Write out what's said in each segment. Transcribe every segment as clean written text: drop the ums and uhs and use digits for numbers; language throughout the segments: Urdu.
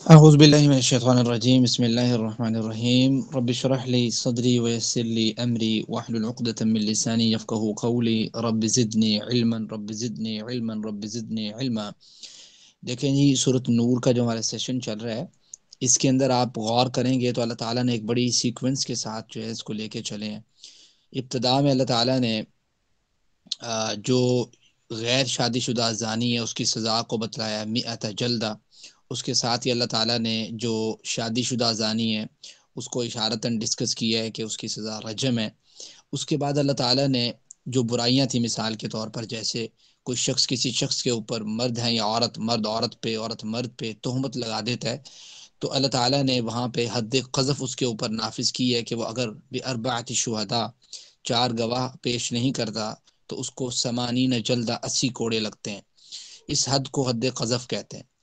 اعوذ باللہ من الشیطان الرجیم بسم اللہ الرحمن الرحیم رب اشرح لی صدری ویسر لی امری واحلل عقدۃ من لسانی یفقهوا قولی رب زدنی علما رب زدنی علما رب زدنی علما۔ دیکھیں جی، سورۃ نور کا جو ہمارا سیشن چل رہا ہے اس کے اندر آپ غور کریں گے تو اللہ تعالیٰ نے ایک بڑی سیکوینس کے ساتھ جو ہے اس کو لے کے چلے ہیں۔ ابتدا میں اللہ تعالیٰ نے جو غیر شادی شدہ زانی ہے اس کی سزا کو بتلایا، مئۃ جلدہ۔ اس کے ساتھ ہی اللہ تعالیٰ نے جو شادی شدہ زانی ہے اس کو اشارتاً ڈسکس کیا ہے کہ اس کی سزا رجم ہے۔ اس کے بعد اللہ تعالیٰ نے جو برائیاں تھیں، مثال کے طور پر جیسے کوئی شخص کسی شخص کے اوپر، مرد ہیں یا عورت، مرد عورت پہ، عورت مرد پہ تہمت لگا دیتا ہے، تو اللہ تعالیٰ نے وہاں پہ حد قذف اس کے اوپر نافذ کی ہے کہ وہ اگر باربعۃ شہداء، 4 گواہ پیش نہیں کرتا تو اس کو 80 جلدہ، 80 کوڑے لگتے ہیں۔ اس حد کو حد قذف کہتے ہیں۔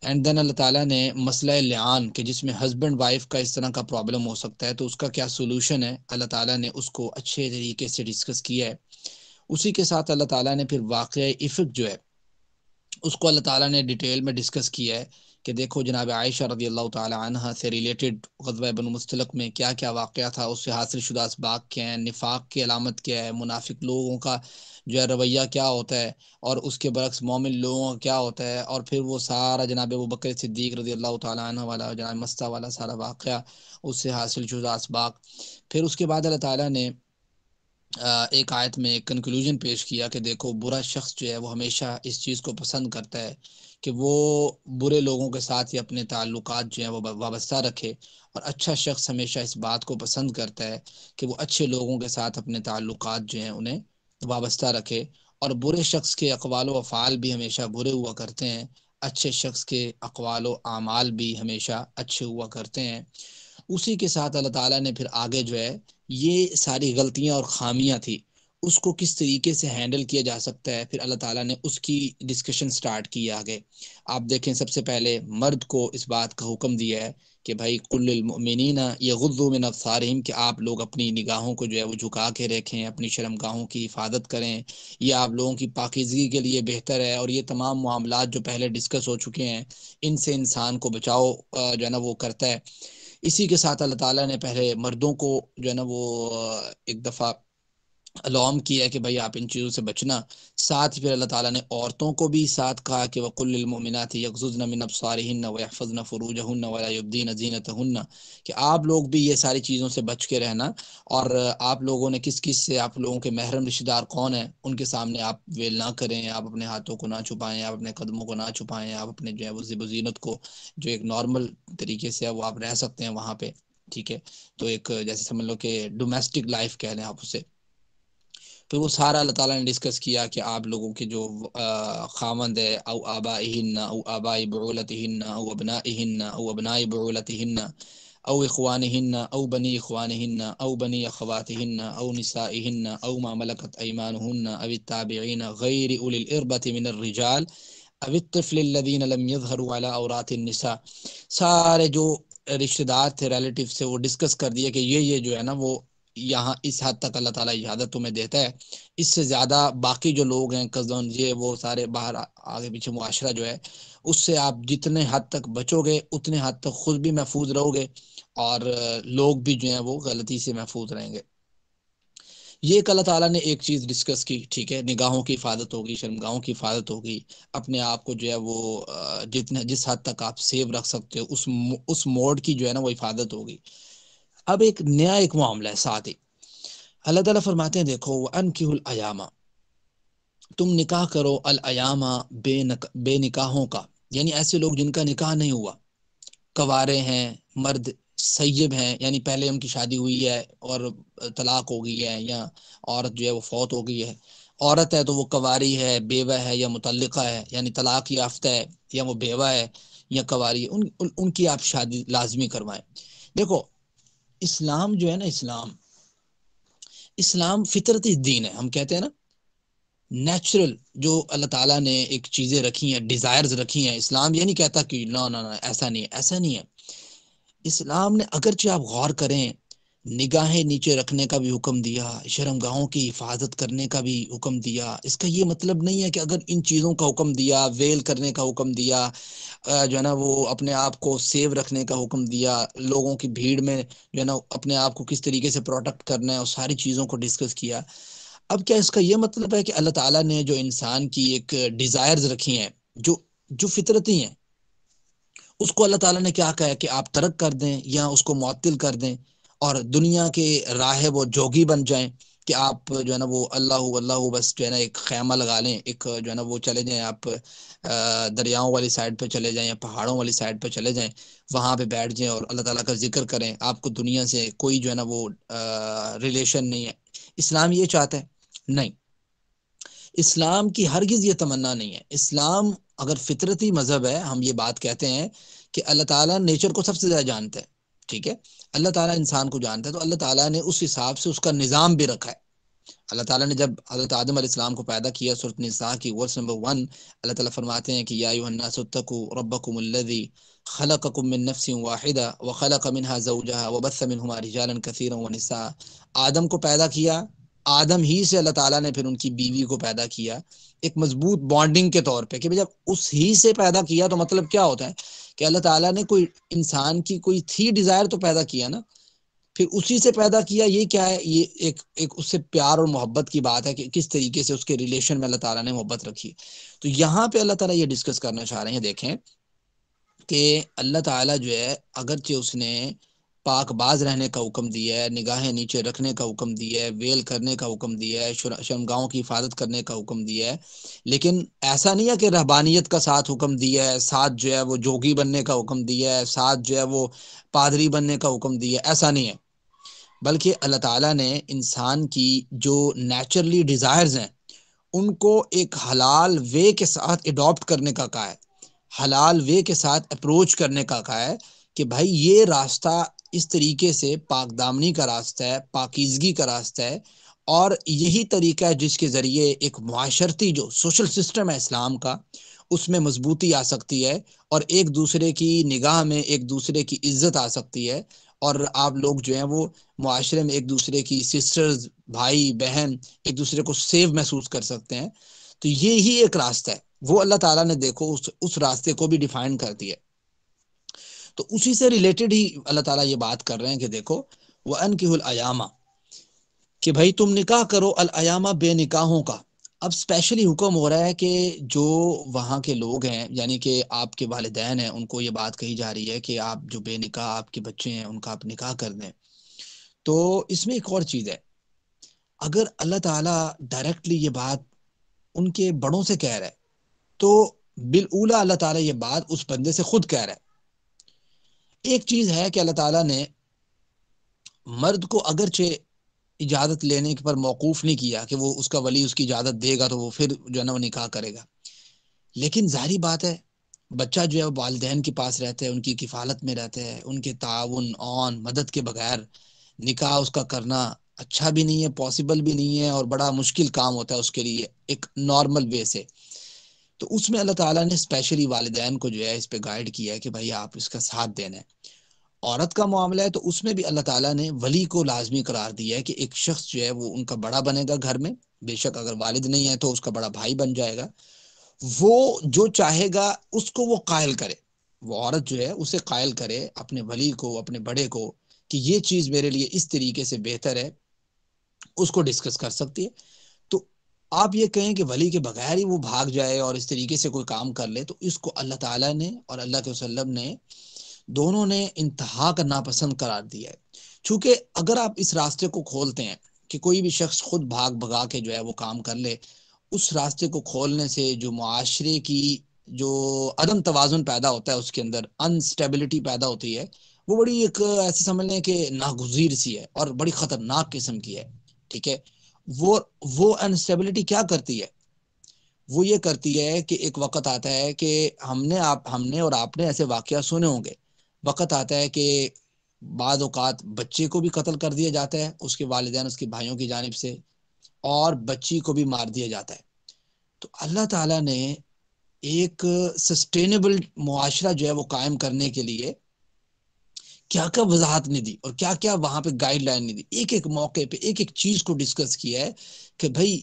اینڈ دین اللہ تعالیٰ نے مسئلہ لعان کہ جس میں ہسبینڈ وائف کا اس طرح کا پرابلم ہو سکتا ہے تو اس کا کیا سولوشن ہے، اللہ تعالیٰ نے اس کو اچھے طریقے سے ڈسکس کیا ہے۔ اسی کے ساتھ اللہ تعالیٰ نے پھر واقعہ افک جو ہے اس کو اللہ تعالیٰ نے ڈیٹیل میں ڈسکس کیا ہے کہ دیکھو جناب عائشہ رضی اللہ تعالی عنہ سے ریلیٹڈ غزوہ بنو مستلق میں کیا کیا واقعہ تھا، اس سے حاصل شدہ اسباق کیا ہیں، نفاق کی علامت کیا ہے، منافق لوگوں کا جو ہے رویہ کیا ہوتا ہے، اور اس کے برعکس مومن لوگوں کا کیا ہوتا ہے، اور پھر وہ سارا جناب ابوبکر صدیق رضی اللہ تعالی عنہ والا، جناب مستہ والا سارا واقعہ، اس سے حاصل شدہ اسباق۔ پھر اس کے بعد اللہ تعالیٰ نے ایک آیت میں ایک کنکلوژن پیش کیا کہ دیکھو برا شخص جو ہے وہ ہمیشہ اس چیز کو پسند کرتا ہے کہ وہ برے لوگوں کے ساتھ ہی اپنے تعلقات جو ہیں وہ وابستہ رکھے، اور اچھا شخص ہمیشہ اس بات کو پسند کرتا ہے کہ وہ اچھے لوگوں کے ساتھ اپنے تعلقات جو ہیں انہیں وابستہ رکھے، اور برے شخص کے اقوال و افعال بھی ہمیشہ برے ہوا کرتے ہیں، اچھے شخص کے اقوال و اعمال بھی ہمیشہ اچھے ہوا کرتے ہیں۔ اسی کے ساتھ اللہ تعالیٰ نے پھر آگے جو ہے یہ ساری غلطیاں اور خامیاں تھی اس کو کس طریقے سے ہینڈل کیا جا سکتا ہے، پھر اللہ تعالیٰ نے اس کی ڈسکشن سٹارٹ کی آگے۔ آپ دیکھیں سب سے پہلے مرد کو اس بات کا حکم دیا ہے کہ بھائی قل للمؤمنین یغضوا من ابصارہم، کہ آپ لوگ اپنی نگاہوں کو جو ہے وہ جھکا کے رکھیں، اپنی شرمگاہوں کی حفاظت کریں، یہ آپ لوگوں کی پاکیزگی کے لیے بہتر ہے، اور یہ تمام معاملات جو پہلے ڈسکس ہو چکے ہیں ان سے انسان کو بچاؤ جو ہے نا وہ کرتا ہے۔ اسی کے ساتھ اللہ تعالیٰ نے پہلے مردوں کو جو ہے نا وہ ایک دفعہ الارم کیا ہے کہ بھائی آپ ان چیزوں سے بچنا، ساتھ ہی پھر اللہ تعالیٰ نے عورتوں کو بھی ساتھ کہا کہ وَقُلْ لِلْمُؤْمِنَاتِ يَغْضُضْنَ مِنْ أَبْصَارِهِنَّ وَيَحْفَظْنَ فُرُوجَهُنَّ وَلَا يُبْدِينَ زِينَتَهُنَّ، کہ آپ لوگ بھی یہ ساری چیزوں سے بچ کے رہنا، اور آپ لوگوں نے کس کس سے، آپ لوگوں کے محرم رشتہ دار کون ہیں ان کے سامنے آپ ویل نہ کریں، آپ اپنے ہاتھوں کو نہ چھپائیں، آپ اپنے قدموں کو نہ چھپائیں، آپ اپنے جو ہے وہ زیب و زینت کو جو ایک نارمل طریقے سے وہ آپ رہ سکتے ہیں وہاں پہ، ٹھیک ہے، تو ایک جیسے سمجھ لو کہ ڈومیسٹک لائف کہہ لیں آپ اسے۔ پھر وہ سارا اللہ تعالیٰ نے ڈسکس کیا کہ آپ لوگوں کے جو خاوند ہے، او آبائہن او آبائی بعولتہن او ابنائہن او ابنائی بعولتہن او اخوانہن او بنی اخوانہن او بنی اخواتہن او نسائہن او ما ملکت ایمانہن او التابعین غیر اولی الاربۃ من الرجال او الطفل الذین لم یظہروا علی عورات النساء۔ سارے جو رشتہ دار تھے، ریلیٹیو سے، وہ ڈسکس کر دیا کہ یہ جو ہے نا وہ یہاں اس حد تک اللہ تعالیٰ اجازت تمہیں دیتا ہے، اس سے زیادہ باقی جو لوگ ہیں، کزن، یہ وہ سارے باہر آگے پیچھے معاشرہ جو ہے اس سے آپ جتنے حد تک بچو گے اتنے حد تک خود بھی محفوظ رہو گے، اور لوگ بھی جو ہیں وہ غلطی سے محفوظ رہیں گے۔ یہ ایک اللہ تعالیٰ نے ایک چیز ڈسکس کی، ٹھیک ہے، نگاہوں کی حفاظت ہوگی، شرمگاہوں کی حفاظت ہوگی، اپنے آپ کو جو ہے وہ جس حد تک آپ سیو رکھ سکتے ہو اس موڈ کی جو ہے نا وہ حفاظت ہوگی۔ اب ایک نیا ایک معاملہ ہے ساتھ ہی، اللہ تعالیٰ فرماتے ہیں دیکھو وَأَنكِحُوا الْأَيَامَ، تم نکاح کرو الایامہ، بے نکاحوں کا، یعنی ایسے لوگ جن کا نکاح نہیں ہوا، کوارے ہیں، مرد سیب ہیں، یعنی پہلے ان کی شادی ہوئی ہے اور طلاق ہو گئی ہے، یا عورت جو ہے وہ فوت ہو گئی ہے، عورت ہے تو وہ کواری ہے، بیوہ ہے یا مطلقہ ہے، یعنی طلاق یافتہ ہے یا وہ بیوہ ہے یا کواری ہے، ان کی آپ شادی لازمی کروائیں۔ دیکھو اسلام جو ہے نا، اسلام فطرتی دین ہے، ہم کہتے ہیں نا نیچرل، جو اللہ تعالیٰ نے ایک چیزیں رکھی ہیں، ڈیزائرز رکھی ہیں، اسلام یہ نہیں کہتا کہ نہ ایسا نہیں ہے، ایسا نہیں ہے۔ اسلام نے اگرچہ آپ غور کریں نگاہیں نیچے رکھنے کا بھی حکم دیا، شرمگاہوں کی حفاظت کرنے کا بھی حکم دیا۔ اس کا یہ مطلب نہیں ہے کہ اگر ان چیزوں کا حکم دیا، ویل کرنے کا حکم دیا، جو ہے نا وہ اپنے آپ کو سیو رکھنے کا حکم دیا، لوگوں کی بھیڑ میں جو ہے نا اپنے آپ کو کس طریقے سے پروٹیکٹ کرنا ہے، اور ساری چیزوں کو ڈسکس کیا۔ اب کیا اس کا یہ مطلب ہے کہ اللہ تعالیٰ نے جو انسان کی ایک ڈیزائرز رکھی ہیں، جو فطرتی ہیں، اس کو اللہ تعالیٰ نے کیا کہا ہے کہ آپ ترک کر دیں یا اس کو معطل کر دیں اور دنیا کے راہ وہ جوگی بن جائیں، کہ آپ جو ہے نا وہ اللہ بس جو ہے نا ایک خیمہ لگا لیں، ایک جو ہے نا وہ چلے جائیں آپ دریاؤں والی سائڈ پہ چلے جائیں یا پہاڑوں والی سائڈ پہ چلے جائیں، وہاں پہ بیٹھ جائیں اور اللہ تعالیٰ کا ذکر کریں، آپ کو دنیا سے کوئی جو ہے نا وہ ریلیشن نہیں ہے۔ اسلام یہ چاہتا ہے؟ نہیں، اسلام کی ہرگز یہ تمنا نہیں ہے۔ اسلام اگر فطرتی مذہب ہے، ہم یہ بات کہتے ہیں کہ اللہ تعالیٰ نیچر کو سب سے زیادہ جانتا ہے، ٹھیک ہے، اللہ تعالیٰ انسان کو جانتا ہے، تو اللہ تعالیٰ نے اس حساب سے اس کا نظام بھی رکھا ہے۔ اللہ تعالیٰ نے جب حضرت آدم علیہ السلام کو پیدا کیا، سورۃ نساء کی ورس نمبر 1، اللہ تعالیٰ فرماتے ہیں کہ یا ایھا الناس اتقوا ربکم الذی خلقکم من نفس واحدہ وخلق منها زوجها وبث منهما رجالا کثیرا ونساء۔ آدم کو پیدا کیا، آدم ہی سے اللہ تعالیٰ نے پھر ان کی بیوی کو پیدا کیا، ایک مضبوط بانڈنگ کے طور پہ، کہ جب اس ہی سے پیدا کیا تو مطلب کیا ہوتا ہے کہ اللہ تعالیٰ نے کوئی انسان کی کوئی تھی ڈیزائر تو پیدا کیا نا، پھر اسی سے پیدا کیا۔ یہ کیا ہے؟ یہ ایک اس سے پیار اور محبت کی بات ہے کہ کس طریقے سے اس کے ریلیشن میں اللہ تعالیٰ نے محبت رکھی۔ تو یہاں پہ اللہ تعالیٰ یہ ڈسکس کرنا چاہ رہے ہیں، دیکھیں کہ اللہ تعالیٰ جو ہے اگرچہ اس نے پاک باز رہنے کا حکم دیا ہے، نگاہیں نیچے رکھنے کا حکم دیا ہے، ویل کرنے کا حکم دیا ہے، شرمگاہوں کی حفاظت کرنے کا حکم دیا ہے، لیکن ایسا نہیں ہے کہ رہبانیت کا ساتھ حکم دیا ہے، ساتھ جو ہے وہ جوگی بننے کا حکم دیا ہے، ساتھ جو ہے وہ پادری بننے کا حکم دیا ہے، ایسا نہیں ہے۔ بلکہ اللہ تعالیٰ نے انسان کی جو نیچرلی ڈیزائرز ہیں ان کو ایک حلال وے کے ساتھ اڈاپٹ کرنے کا کہا ہے، حلال وے کے ساتھ اپروچ کرنے کا کہا ہے کہ بھائی یہ راستہ اس طریقے سے پاک دامنی کا راستہ ہے، پاکیزگی کا راستہ ہے، اور یہی طریقہ ہے جس کے ذریعے ایک معاشرتی جو سوشل سسٹم ہے اسلام کا، اس میں مضبوطی آ سکتی ہے، اور ایک دوسرے کی نگاہ میں ایک دوسرے کی عزت آ سکتی ہے، اور آپ لوگ جو ہیں وہ معاشرے میں ایک دوسرے کی سسٹرز، بھائی بہن، ایک دوسرے کو سیو محسوس کر سکتے ہیں۔ تو یہی ایک راستہ ہے، وہ اللہ تعالیٰ نے دیکھو اس راستے کو بھی ڈیفائن کر دیا۔ تو اسی سے ریلیٹڈ ہی اللہ تعالیٰ یہ بات کر رہے ہیں کہ دیکھو وَأَنكِحُوا الْأَيَامَ، کہ بھائی تم نکاح کرو الایامہ، بے نکاحوں کا۔ اب اسپیشلی حکم ہو رہا ہے کہ جو وہاں کے لوگ ہیں، یعنی کہ آپ کے والدین ہیں، ان کو یہ بات کہی جا رہی ہے کہ آپ جو بے نکاح آپ کے بچے ہیں ان کا آپ نکاح کر دیں۔ تو اس میں ایک اور چیز ہے، اگر اللہ تعالیٰ ڈائریکٹلی یہ بات ان کے بڑوں سے کہہ رہا ہے تو بالاولیٰ اللہ تعالیٰ یہ بات اس بندے سے خود کہہ رہا ہے۔ ایک چیز ہے کہ اللہ تعالیٰ نے مرد کو اگرچہ اجازت لینے پر موقوف نہیں کیا کہ وہ اس کا ولی اس کی اجازت دے گا تو وہ پھر جو ہے نا وہ نکاح کرے گا، لیکن ظاہری بات ہے بچہ جو ہے والدین کے پاس رہتا ہے، ان کی کفالت میں رہتا ہے، ان کے تعاون اون مدد کے بغیر نکاح اس کا کرنا اچھا بھی نہیں ہے، پاسبل بھی نہیں ہے، اور بڑا مشکل کام ہوتا ہے اس کے لیے ایک نارمل وے سے۔ تو اس میں اللہ تعالیٰ نے اسپیشلی والدین کو جو ہے اس پہ گائیڈ کیا ہے کہ بھائی آپ اس کا ساتھ دینا ہے۔ عورت کا معاملہ ہے تو اس میں بھی اللہ تعالیٰ نے ولی کو لازمی قرار دیا ہے کہ ایک شخص جو ہے وہ ان کا بڑا بنے گا گھر میں، بے شک اگر والد نہیں ہے تو اس کا بڑا بھائی بن جائے گا، وہ جو چاہے گا اس کو وہ قائل کرے، وہ عورت جو ہے اسے قائل کرے اپنے ولی کو، اپنے بڑے کو، کہ یہ چیز میرے لیے اس طریقے سے بہتر ہے، اس کو ڈسکس کر سکتی ہے۔ تو آپ یہ کہیں کہ ولی کے بغیر ہی وہ بھاگ جائے اور اس طریقے سے کوئی کام کر لے، تو اس کو اللہ تعالیٰ نے اور اللہ کے وسلم نے دونوں نے انتہا کا ناپسند قرار دیا ہے۔ چونکہ اگر آپ اس راستے کو کھولتے ہیں کہ کوئی بھی شخص خود بھاگ بھگا کے جو ہے وہ کام کر لے، اس راستے کو کھولنے سے جو معاشرے کی جو عدم توازن پیدا ہوتا ہے، اس کے اندر انسٹیبلٹی پیدا ہوتی ہے، وہ بڑی ایک ایسے سمجھ لیں کہ ناگزیر سی ہے اور بڑی خطرناک قسم کی ہے، ٹھیک ہے۔ وہ انسٹیبلٹی کیا کرتی ہے؟ وہ یہ کرتی ہے کہ ایک وقت آتا ہے کہ ہم نے اور آپ نے ایسے واقعہ سنے ہوں گے، وقت آتا ہے کہ بعض اوقات بچے کو بھی قتل کر دیا جاتا ہے اس کے والدین، اس کے بھائیوں کی جانب سے، اور بچی کو بھی مار دیا جاتا ہے۔ تو اللہ تعالیٰ نے ایک سسٹینیبل معاشرہ جو ہے وہ قائم کرنے کے لیے کیا کیا وضاحت نہیں دی اور کیا کیا وہاں پہ گائیڈ لائن نہیں دی، ایک ایک موقع پہ ایک ایک چیز کو ڈسکس کیا ہے کہ بھائی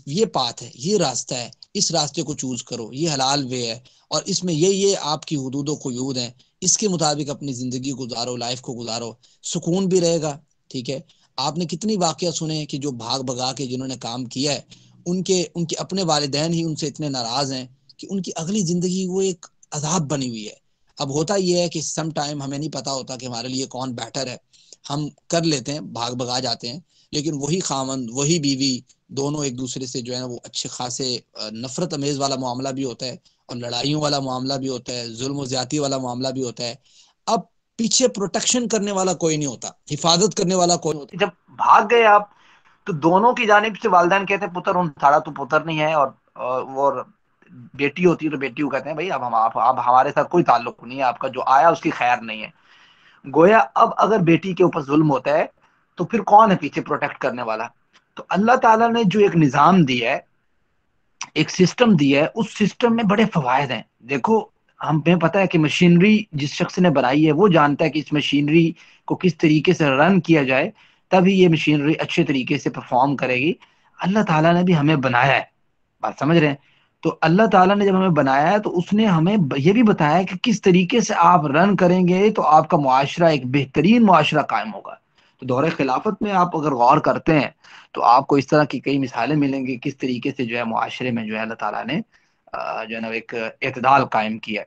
یہ پاتھ ہے، یہ راستہ ہے، اس راستے کو چوز کرو، یہ حلال وے ہے، اور اس میں یہ آپ کی حدود و قیود ہیں، اس کے مطابق اپنی زندگی گزارو، لائف کو گزارو، سکون بھی رہے گا. ٹھیک ہے. آپ نے کتنی واقعہ سنے ہیں کہ جو بھاگ بھگا کے جنہوں نے کام کیا ہے ان کے اپنے والدین ہی ان سے اتنے ناراض ہیں کہ ان کی اگلی زندگی وہ ایک عذاب بنی ہوئی ہے. اب ہوتا یہ ہے کہ سم ٹائم ہمیں نہیں پتا ہوتا کہ ہمارے لیے کون بیٹر ہے، ہم کر لیتے ہیں، بھاگ بھگا جاتے ہیں، لیکن وہی خاوند وہی بیوی دونوں ایک دوسرے سے جو ہے نا وہ اچھے خاصے نفرت امیز والا معاملہ بھی ہوتا ہے، اور لڑائیوں والا معاملہ بھی ہوتا ہے، ظلم و زیادتی والا معاملہ بھی ہوتا ہے. اب پیچھے پروٹیکشن کرنے والا کوئی نہیں ہوتا، حفاظت کرنے والا کوئی نہیں ہوتا. جب بھاگ گئے آپ تو دونوں کی جانب سے والدین کہتے ہیں پتر تھاڑا تو پتر نہیں ہے، اور بیٹی ہوتی ہے تو بیٹی کو کہتے ہیں بھائی اب ہمارے ساتھ کوئی تعلق نہیں ہے، آپ کا جو آیا اس کی خیر نہیں ہے. گویا اب اگر بیٹی کے اوپر ظلم ہوتا ہے تو پھر کون ہے پیچھے پروٹیکٹ کرنے والا؟ تو اللہ تعالیٰ نے جو ایک نظام دیا ہے، ایک سسٹم دیا ہے، اس سسٹم میں بڑے فوائد ہیں. دیکھو ہمیں پتہ ہے کہ مشینری جس شخص نے بنائی ہے وہ جانتا ہے کہ اس مشینری کو کس طریقے سے رن کیا جائے تبھی یہ مشینری اچھے طریقے سے پرفارم کرے گی. اللہ تعالیٰ نے بھی ہمیں بنایا ہے، بات سمجھ رہے ہیں؟ تو اللہ تعالیٰ نے جب ہمیں بنایا ہے تو اس نے ہمیں یہ بھی بتایا ہے کہ کس طریقے سے آپ رن کریں گے تو آپ کا معاشرہ ایک بہترین معاشرہ قائم ہوگا. تو دور خلافت میں آپ اگر غور کرتے ہیں تو آپ کو اس طرح کی کئی مثالیں ملیں گی کس طریقے سے جو ہے معاشرے میں جو ہے اللہ تعالیٰ نے جو ہے نا ایک اعتدال قائم کیا ہے.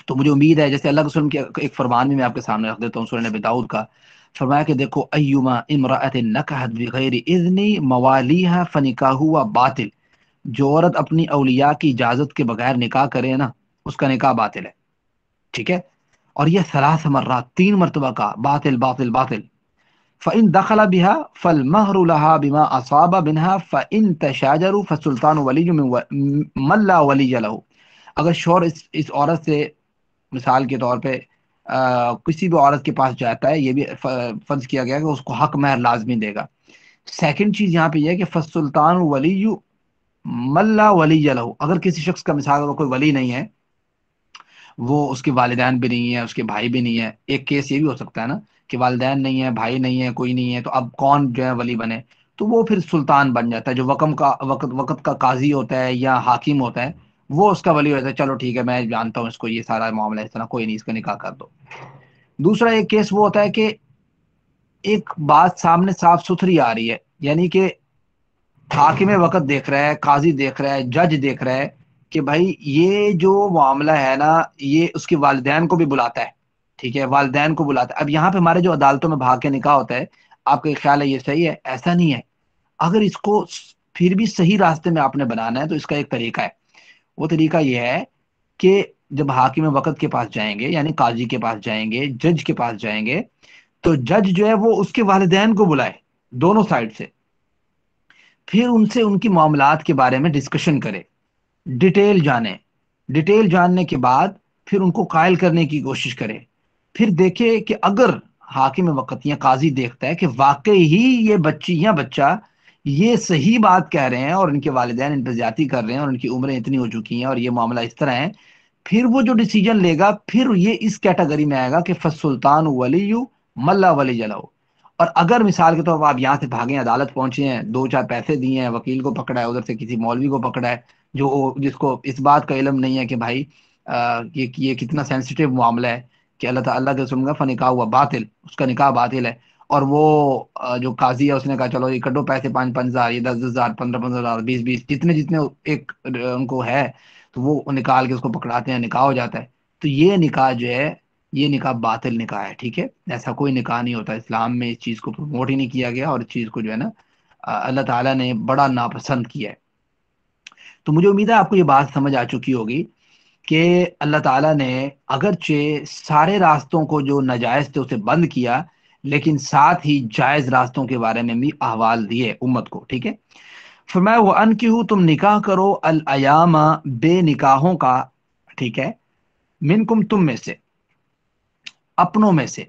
تو مجھے امید ہے، جیسے اللہ کے وسلم کے ایک فرمان بھی میں آپ کے سامنے رکھ دیتا ہوں، سورہ نبی داؤد کا، فرمایا کہ دیکھو ایما امرأۃ نکحت بغیر اذن موالیہا فنکاحها باطل، جو عورت اپنی اولیاء کی اجازت کے بغیر نکاح کرے نا اس کا نکاح باطل ہے. ٹھیک ہے. اور یہ ثلاث مرات، 3 مرتبہ کا باطل باطل باطل. فَإِن دَخَلَ بِهَا فَالْمَهْرُ لَهَا بِمَا أَصَابَ مِنْهَا فَإِن تَشَاجَرُوا فَالسُّلْطَانُ وَلِيٌّ مَّن لَّا وَلِيَّ لَهُ. اگر شوہر اس عورت سے مثال کے طور پہ کسی بھی عورت کے پاس جاتا ہے، یہ بھی فرض کیا گیا کہ اس کو حق مہر لازمی دے گا. سیکنڈ چیز یہاں پہ یہ ہے کہ فَالسُّلطَانُ وَلِيُّ مَن لَّا وَلِيَّ لَهُ، اگر کسی شخص کا مثال کوئی ولی نہیں ہے، وہ اس کے والدین بھی نہیں ہے، اس کے بھائی بھی نہیں ہے. ایک کیس یہ بھی ہو سکتا ہے نا کہ والدین نہیں ہے، بھائی نہیں ہے، کوئی نہیں ہے، تو اب کون جو ہے ولی بنے؟ تو وہ پھر سلطان بن جاتا ہے، جو وقت کا قاضی ہوتا ہے یا حاکم ہوتا ہے، وہ اس کا ولی ہوتا ہے. چلو ٹھیک ہے، میں جانتا ہوں اس کو، یہ سارا معاملہ اس طرح، کوئی نہیں، اس کا نکاح کر دو. دوسرا ایک کیس وہ ہوتا ہے کہ ایک بات سامنے صاف ستھری آ رہی ہے، یعنی کہ حاکم وقت دیکھ رہا ہے، قاضی دیکھ رہا ہے، جج دیکھ رہا ہے کہ بھائی یہ جو معاملہ ہے نا یہ اس کے والدین کو بھی بلاتا ہے. ٹھیک ہے، والدین کو بلاتا ہے. اب یہاں پہ ہمارے جو عدالتوں میں بھاگ کے نکاح ہوتا ہے، آپ کا خیال ہے یہ صحیح ہے؟ ایسا نہیں ہے. اگر اس کو پھر بھی صحیح راستے میں آپ نے بنانا ہے تو اس کا ایک طریقہ ہے. وہ طریقہ یہ ہے کہ جب حاکم وقت کے پاس جائیں گے، یعنی قاضی کے پاس جائیں گے، جج کے پاس جائیں گے، تو جج جو ہے وہ اس کے والدین کو بلائے دونوں سائڈ سے، پھر ان سے ان کی معاملات کے بارے میں ڈسکشن کرے، ڈیٹیل جانے. ڈیٹیل جاننے کے بعد پھر ان کو قائل کرنے کی کوشش کرے. پھر دیکھے کہ اگر حاکم وقت یا قاضی دیکھتا ہے کہ واقعی ہی یہ بچی یا بچہ یہ صحیح بات کہہ رہے ہیں اور ان کے والدین ان پہ زیادتی کر رہے ہیں اور ان کی عمریں اتنی ہو چکی ہیں اور یہ معاملہ اس طرح ہے، پھر وہ جو ڈیسیجن لے گا پھر یہ اس کیٹیگری میں آئے گا کہ فالسلطان ولی من لا ولی لہ. اور اگر مثال کے طور پر آپ یہاں سے بھاگے عدالت پہنچے ہیں، 2-4 پیسے دیے ہیں، وکیل کو پکڑا ہے، ادھر سے کسی مولوی کو پکڑا ہے جس کو اس بات کا علم نہیں ہے کہ بھائی یہ کتنا سینسیٹیو معاملہ ہے کہ اللہ تعالیٰ کے رسول کا فنکاح ہوا باطل، اس کا نکاح باطل ہے. اور وہ جو قاضی ہے اس نے کہا چلو یہ کڈو پیسے، 5,000 یہ 10,000 15,000 20 جتنے ایک ان کو ہے، تو وہ نکال کے اس کو پکڑاتے ہیں، نکاح ہو جاتا ہے. تو یہ نکاح جو ہے یہ نکاح باطل نکاح ہے. ٹھیک ہے، ایسا کوئی نکاح نہیں ہوتا اسلام میں، اس چیز کو پروموٹ ہی نہیں کیا گیا، اور اس چیز کو جو ہے نا اللہ تعالیٰ نے بڑا ناپسند کیا ہے. تو مجھے امید ہے آپ کو یہ بات سمجھ آ چکی ہوگی کہ اللہ تعالیٰ نے اگرچہ سارے راستوں کو جو ناجائز تھے اسے بند کیا، لیکن ساتھ ہی جائز راستوں کے بارے میں بھی احوال دیے امت کو. ٹھیک ہے. فرمایا وَأَنكِحُوا، تم نکاح کرو، الایام، بے نکاحوں کا. ٹھیک ہے. منکم، تم میں سے، اپنوں میں سے.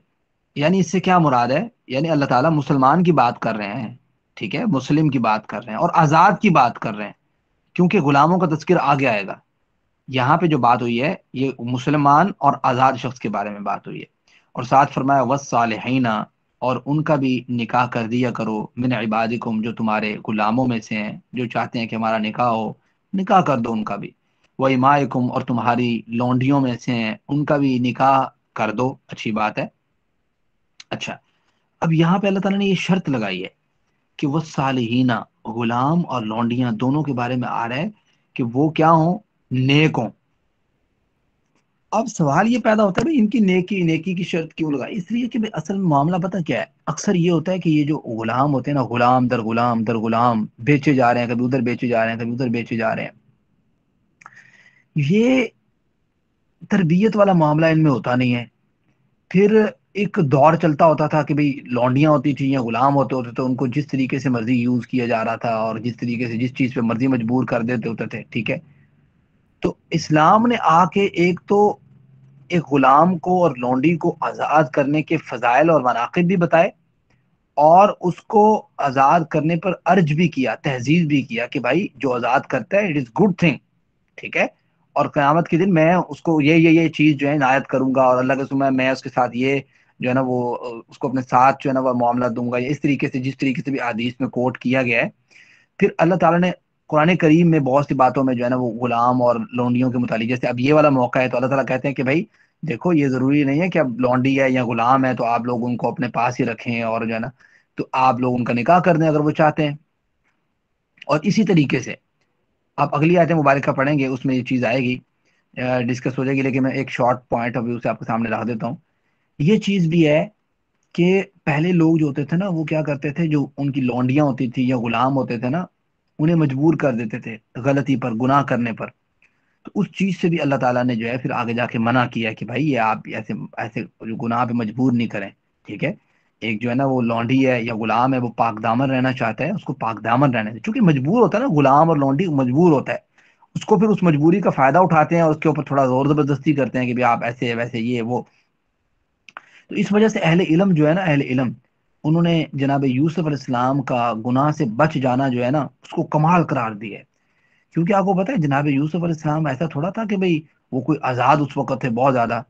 یعنی اس سے کیا مراد ہے؟ یعنی اللہ تعالیٰ مسلمان کی بات کر رہے ہیں. ٹھیک ہے، مسلم کی بات کر رہے ہیں اور آزاد کی بات کر رہے ہیں، کیونکہ غلاموں کا تذکر آگے آئے گا. یہاں پہ جو بات ہوئی ہے یہ مسلمان اور آزاد شخص کے بارے میں بات ہوئی ہے. اور ساتھ فرمایا والصالحین، اور ان کا بھی نکاح کر دیا کرو، من عبادکم، جو تمہارے غلاموں میں سے ہیں، جو چاہتے ہیں کہ ہمارا نکاح ہو، نکاح کر دو ان کا بھی، وامائکم، اور تمہاری لونڈیوں میں سے ہیں، ان کا بھی نکاح کر دو، اچھی بات ہے۔ اچھا، اب یہاں پہ اللہ تعالیٰ نے یہ شرط لگائی ہے کہ وہ صالحین، غلام اور لونڈیاں دونوں کے بارے میں آ رہا ہے کہ وہ کیا ہوں، نیک ہوں۔ اب سوال یہ پیدا ہوتا ہے بھائی ان کی نیکی کی شرط کیوں لگائی؟ اس لیے کہ بھائی اصل میں معاملہ پتہ کیا ہے، اکثر یہ ہوتا ہے کہ یہ جو غلام ہوتے ہیں نا، غلام در غلام در غلام بیچے جا رہے ہیں، کبھی ادھر بیچے جا رہے ہیں، کبھی ادھر بیچے جا رہے ہیں، یہ تربیت والا معاملہ ان میں ہوتا نہیں ہے۔ پھر ایک دور چلتا ہوتا تھا کہ بھئی لونڈیاں ہوتی تھیں یا غلام ہوتے تو ان کو جس طریقے سے مرضی یوز کیا جا رہا تھا، اور جس طریقے سے جس چیز پہ مرضی مجبور کر دیتے ہوتے تھے، ٹھیک ہے۔ تو اسلام نے آ کے ایک تو ایک غلام کو اور لونڈی کو آزاد کرنے کے فضائل اور مناقب بھی بتائے، اور اس کو آزاد کرنے پر ارج بھی کیا، تہذیب بھی کیا کہ بھائی جو آزاد کرتا ہے اٹ از گڈ تھنگ، ٹھیک ہے، اور قیامت کے دن میں اس کو یہ چیز جو ہے عنایت کروں گا، اور اللہ کے سمے میں اس کے ساتھ یہ جو ہے نا وہ اس کو اپنے ساتھ جو ہے نا وہ معاملہ دوں گا، اس طریقے سے جس طریقے سے بھی حدیث میں کوٹ کیا گیا ہے۔ پھر اللہ تعالیٰ نے قرآن کریم میں بہت سی باتوں میں جو ہے نا وہ غلام اور لونڈیوں کے متعلق، جیسے اب یہ والا موقع ہے تو اللہ تعالیٰ کہتے ہیں کہ بھائی دیکھو یہ ضروری نہیں ہے کہ اب لونڈی ہے یا غلام ہے تو آپ لوگ ان کو اپنے پاس ہی رکھیں، اور جو ہے نا تو آپ لوگ ان کا نکاح کر دیں اگر وہ چاہتے ہیں۔ اور اسی طریقے سے آپ اگلی آیت مبارکہ پڑھیں گے، اس میں یہ چیز آئے گی، ڈسکس ہو جائے گی، لیکن میں ایک شارٹ پوائنٹ ابھی اسے آپ کے سامنے رکھ دیتا ہوں۔ یہ چیز بھی ہے کہ پہلے لوگ جو ہوتے تھے نا وہ کیا کرتے تھے، جو ان کی لونڈیاں ہوتی تھی یا غلام ہوتے تھے نا، انہیں مجبور کر دیتے تھے غلطی پر، گناہ کرنے پر۔ تو اس چیز سے بھی اللہ تعالیٰ نے جو ہے پھر آگے جا کے منع کیا کہ بھائی یہ آپ ایسے ایسے گناہ پہ مجبور نہیں کریں، ٹھیک ہے۔ ایک جو ہے نا وہ لونڈی ہے یا غلام ہے، وہ پاک دامن رہنا چاہتا ہے، اس کو پاک دامن رہنے دے، چونکہ مجبور ہوتا ہے نا، غلام اور لونڈی مجبور ہوتا ہے، اس کو پھر اس مجبوری کا فائدہ اٹھاتے ہیں اور اس کے اوپر تھوڑا زور زبردستی کرتے ہیں کہ بھی آپ ایسے ویسے یہ وہ۔ تو اس وجہ سے اہل علم جو ہے نا، اہل علم انہوں نے جناب یوسف علیہ السلام کا گناہ سے بچ جانا جو ہے نا اس کو کمال قرار دیا ہے، کیونکہ آپ کو پتہ ہے جناب یوسف علیہ السلام ایسا تھوڑا تھا کہ بھئی وہ کوئی آزاد اس وقت تھے بہت زیادہ،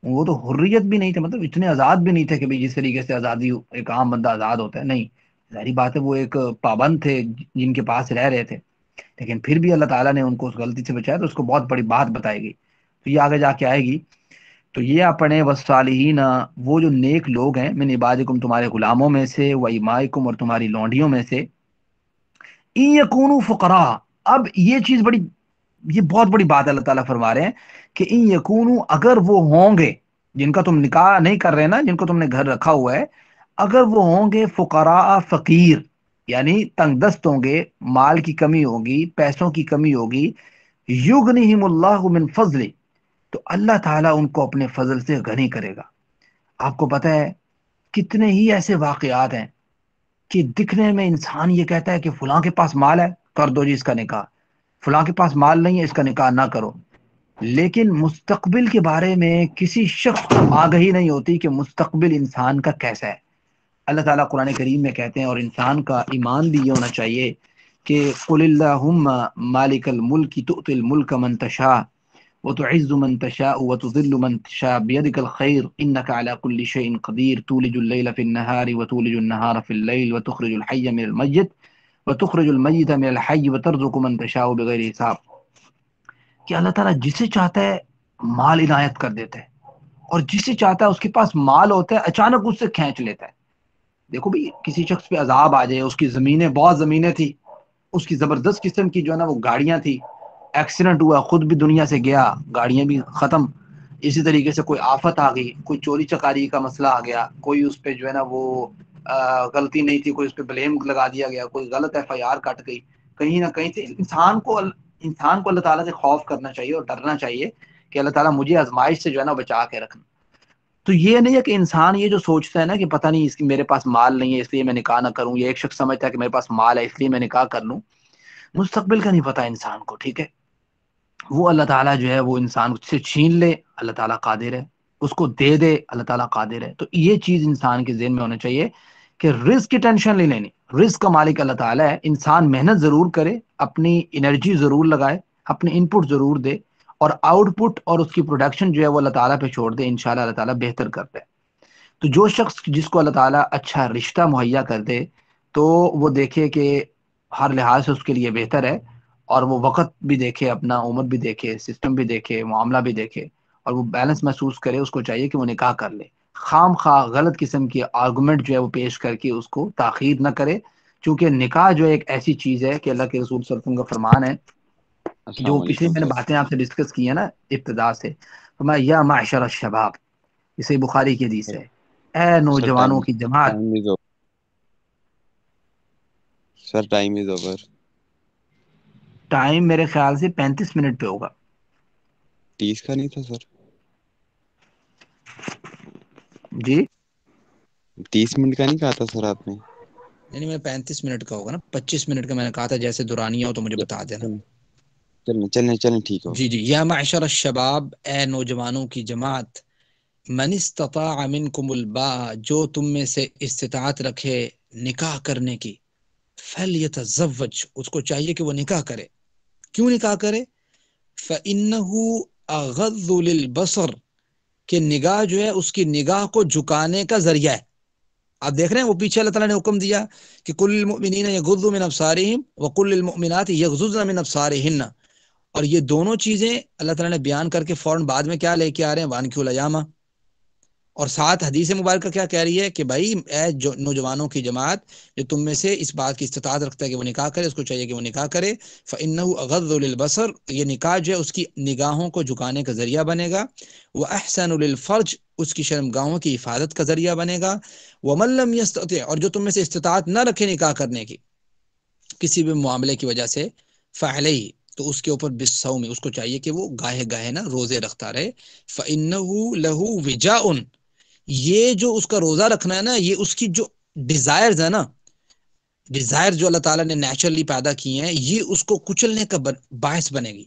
وہ تو حریت بھی نہیں تھے، مطلب اتنے آزاد بھی نہیں تھے کہ بھئی جس طریقے سے آزادی ایک عام بندہ آزاد ہوتا ہے، نہیں، ظاہری بات ہے وہ ایک پابند تھے جن کے پاس رہ رہے تھے، لیکن پھر بھی اللہ تعالیٰ نے ان کو اس غلطی سے بچایا، تو اس کو بہت بڑی بات بتائے گی، تو یہ آگے جا کے آئے گی۔ تو یہ آپ پڑھیں والصالحین، وہ جو نیک لوگ ہیں، من عبادکم، تمہارے غلاموں میں سے، و امائکم، اور تمہاری لونڈیوں میں سے، ان یکونوا فقراء۔ اب یہ چیز بڑی، یہ بہت بڑی بات اللہ تعالیٰ فرما رہے ہیں کہ ان یکونوا، اگر وہ ہوں گے، جن کا تم نکاح نہیں کر رہے نا، جن کو تم نے گھر رکھا ہوا ہے، اگر وہ ہوں گے فقراء، فقیر، یعنی تنگ دست ہوں گے، مال کی کمی ہوگی، پیسوں کی کمی ہوگی، یغنیہم اللہ من فضل، تو اللہ تعالیٰ ان کو اپنے فضل سے غنی کرے گا۔ آپ کو پتہ ہے کتنے ہی ایسے واقعات ہیں کہ دکھنے میں انسان یہ کہتا ہے کہ فلاں کے پاس مال ہے، کر دو جی اس کا نکاح، فلاں کے پاس مال نہیں ہے، اس کا نکاح نہ کرو، لیکن مستقبل کے بارے میں کسی شخص کو آگہی نہیں ہوتی کہ مستقبل انسان کا کیسا ہے۔ اللہ تعالیٰ قرآن کریم میں کہتے ہیں، اور انسان کا ایمان بھی یہ ہونا چاہیے کہ قل اللہم مالک الملک تؤتی الملک من تشاء وتعز من تشاء وتذل من تشاء بيدك الخير انك على كل شيء قدير تولج الليل في النهار وتولج النهار في الليل وتخرج الحي من الميت وتخرج الميت من الحي وترزق من تشاء بغیر حساب، کہ اللہ تعالیٰ جسے چاہتا ہے مال عنایت کر دیتا ہے، اور جسے چاہتا ہے اس کے پاس مال ہوتا ہے اچانک اس سے کھینچ لیتا ہے۔ دیکھو بھی کسی شخص پہ عذاب آ جائے، اس کی زمینیں، بہت زمینیں تھی، اس کی زبردست قسم کی جو ہے نا وہ گاڑیاں تھی، ایکسیڈنٹ ہوا، خود بھی دنیا سے گیا، گاڑیاں بھی ختم، اسی طریقے سے کوئی آفت آ گئی، کوئی چوری چکاری کا مسئلہ آ گیا، کوئی اس پہ جو ہے نا وہ غلطی نہیں تھی، کوئی اس پہ بلیم لگا دیا گیا، کوئی غلط ایف آئی آر کٹ گئی، کہیں نہ کہیں سے انسان کو اللہ تعالیٰ سے خوف کرنا چاہیے اور ڈرنا چاہیے کہ اللہ تعالیٰ مجھے آزمائش سے جو ہے نا بچا کے رکھنا۔ تو یہ نہیں ہے کہ انسان یہ جو سوچتا ہے نا کہ پتہ نہیں اس کی میرے پاس مال نہیں ہے اس لیے میں نکاح نہ کروں، یا ایک شخص سمجھتا ہے کہ میرے پاس مال ہے اس لیے میں نکاح کر لوں، مستقبل کا نہیں پتہ انسان کو، ٹھیک ہے۔ وہ اللہ تعالیٰ جو ہے وہ انسان سے چھین لے، اللہ تعالیٰ قادر ہے، اس کو دے دے، اللہ تعالیٰ قادر ہے۔ تو یہ چیز انسان کے ذہن میں ہونا چاہیے کہ رزق کی ٹینشن نہیں لینی، رزق کا مالک اللہ تعالیٰ ہے، انسان محنت ضرور کرے، اپنی انرجی ضرور لگائے، اپنی ان پٹ ضرور دے، اور آؤٹ پٹ اور اس کی پروڈکشن جو ہے وہ اللہ تعالیٰ پہ چھوڑ دے، انشاءاللہ اللہ تعالیٰ بہتر کرتا ہے۔ تو جو شخص جس کو اللہ تعالیٰ اچھا رشتہ مہیا کر دے تو وہ دیکھے کہ ہر لحاظ سے اس کے لیے بہتر ہے، اور وہ وقت بھی دیکھے، اپنا عمر بھی دیکھے، سسٹم بھی دیکھے، معاملہ بھی دیکھے، اور وہ بیلنس محسوس کرے. اس کو چاہیے کہ وہ نکاح کر لے. خام خواہ غلط قسم کی آرگومنٹ جو ہے وہ پیش کر کے اس کو تاخیر نہ کرے، چونکہ نکاح جو ہے ایک ایسی چیز ہے کہ اللہ کے رسول صلی اللہ علیہ وسلم کا فرمان ہے، جو السلام پچھلی علیکم میں نے سر. باتیں آپ سے ڈسکس کی ہیں نا ابتدا سے. فرمایا یا معشر الشباب، اسے بخاری کی حدیث ہے، اے سر نوجوانوں کی جماعت. Time is over. Sir time is over. Time میرے خیال سے 35 منٹ پہ ہوگا. 30 کا نہیں تھا سر؟ جی 30 منٹ کا نہیں کہا تھا سر آپ نے؟ نہیں میں 35 منٹ کا ہوگا نا، 25 منٹ کا میں نے کہا تھا. جیسے دورانیہ ہو تو مجھے بتا دینا. چلیں ٹھیک ہو. جی یا معشر الشباب، اے نوجوانوں کی جماعت، من استطاع منکم الباء، جو تم میں سے استطاعت رکھے نکاح کرنے کی، فلیتزوج، اس کو چاہیے کہ وہ نکاح کرے. کیوں نکاح کرے؟ فإنہ اغض للبصر، کہ نگاہ جو ہے اس کی نگاہ کو جھکانے کا ذریعہ ہے. آپ دیکھ رہے ہیں وہ پیچھے اللہ تعالیٰ نے حکم دیا کہ کل للمؤمنین یغضوا من ابصارہم وقل للمؤمنات یغضضن من ابصارہن، اور یہ دونوں چیزیں اللہ تعالیٰ نے بیان کر کے فوراً بعد میں کیا لے کے آ رہے ہیں، وانکحوا الیام. اور ساتھ حدیث مبارکہ کیا کہہ رہی ہے کہ بھائی اے نوجوانوں کی جماعت، جو تم میں سے اس بات کی استطاعت رکھتا ہے کہ وہ نکاح کرے، اس کو چاہیے کہ وہ نکاح کرے. فإنہ اغض للبصر، یہ نکاح جو ہے اس کی نگاہوں کو جھکانے کا ذریعہ بنے گا. وأحسن للفرج، اس کی شرمگاہوں کی حفاظت کا ذریعہ بنے گا. ومن لم یستطع، اور جو تم میں سے استطاعت نہ رکھے نکاح کرنے کی کسی بھی معاملے کی وجہ سے، فعلیہ، تو اس کے اوپر بالصوم، اس کو چاہیے کہ وہ گاہے گاہے نا روزے رکھتا رہے. فإنہ لہ وجاء، یہ جو اس کا روزہ رکھنا ہے نا، یہ اس کی جو ڈیزائرز ہے نا، ڈیزائر جو اللہ تعالیٰ نے نیچرلی پیدا کی ہیں، یہ اس کو کچلنے کا باعث بنے گی.